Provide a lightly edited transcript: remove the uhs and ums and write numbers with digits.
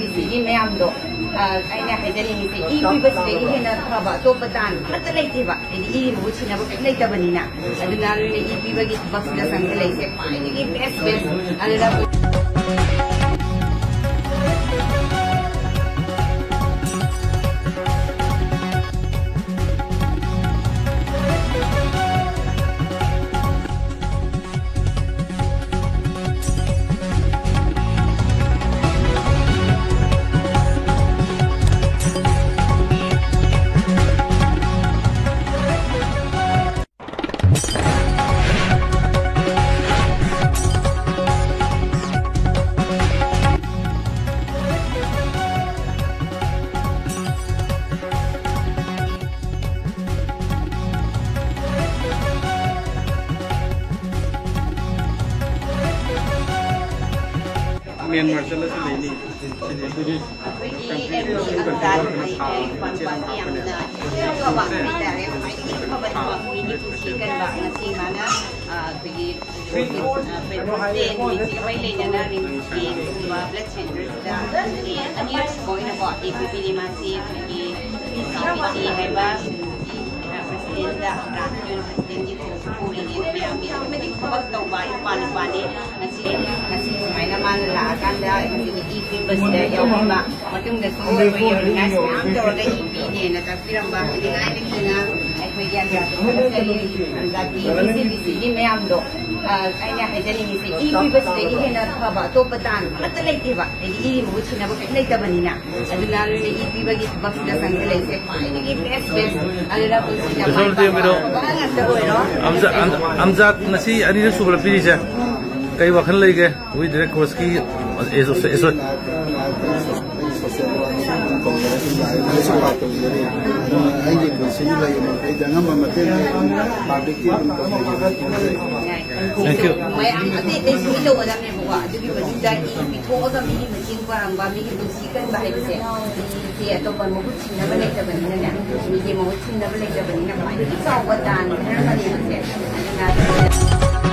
ꯕꯤꯁꯤꯒꯤ ꯃꯌꯥꯝꯗꯣ ꯑꯩꯅ ꯍꯥꯏꯖꯅꯤꯡꯉꯤꯁꯦ ꯏ ꯄꯤꯕꯁꯤꯗꯒꯤ ꯍꯦꯟꯅ ꯐꯕ ꯑꯇꯣꯞꯄ ꯗꯥꯟ ꯑꯃꯠꯇ ꯂꯩꯇꯦꯕ ꯍꯥꯏꯗꯤ ꯏꯒꯤ ꯃꯍꯨꯠ ꯁꯤꯟꯅꯕ ꯀꯔꯤꯝ ꯂꯩꯇꯕꯅꯤꯅ ꯑꯗꯨꯅ ꯅꯣꯏꯅ ꯏ ꯄꯤꯕꯒꯤ ꯊꯕꯛꯁꯤꯗ ꯆꯪꯁꯤꯜꯂꯛꯏꯁꯦ ꯈ꯭ꯋꯥꯏꯗꯒꯤ ꯕꯦꯁ ꯑꯗꯨꯅ Myanmar चला से लेनी BCBCꯒꯤ ꯃꯌꯥꯝꯗꯣ ꯑꯩꯅ ꯍꯥꯏꯖꯅꯤꯡꯉꯤꯁꯦ ꯏ ꯄꯤꯕꯁꯤꯗꯒꯤ ꯍꯦꯟꯅ ꯐꯕ ꯑꯇꯣꯞꯄ ꯗꯥꯟ ꯑꯃꯠꯇ ꯂꯩꯇꯦꯕ ꯍꯥꯏꯗꯤ ꯏꯒꯤ ꯃꯍꯨꯠ ꯁꯤꯟꯅꯕ ꯀꯔꯤꯝ ꯂꯩꯇꯕꯅꯤꯅ ꯑꯗꯨꯅ ꯅꯣꯏꯅ ꯏ ꯄꯤꯕꯒꯤ ꯊꯕꯛꯁꯤꯗ ꯆꯪꯁꯤꯜꯂꯛꯏꯁꯦ ꯈ꯭ꯋꯥꯏꯗꯒꯤ ꯕꯦꯁ ꯑꯗꯨꯅ ꯄꯨꯟꯁꯤꯗ ꯉꯥꯛꯇ ꯑꯣꯏꯔꯣ ꯑꯝꯖꯥꯗ ꯉꯁꯤ ꯑꯅꯤꯔꯛ ꯁꯨꯕ ꯄꯤꯔꯤꯁꯦ ꯀꯩ ꯋꯥꯈꯜ ꯂꯩꯒꯦ ꯋꯤꯠ ꯔꯦꯗ ꯀ꯭ꯔꯣꯁꯀꯤ Thank you. Mayam ati tay silo adam ne buwa. Adugi majida pitho aga migi majing paramba migi busikan bahay bise. Si ato pan mohut sinna balay tabani na migi mohut sinna balay tabani na. May isaw wadan. Ano ba niya bise?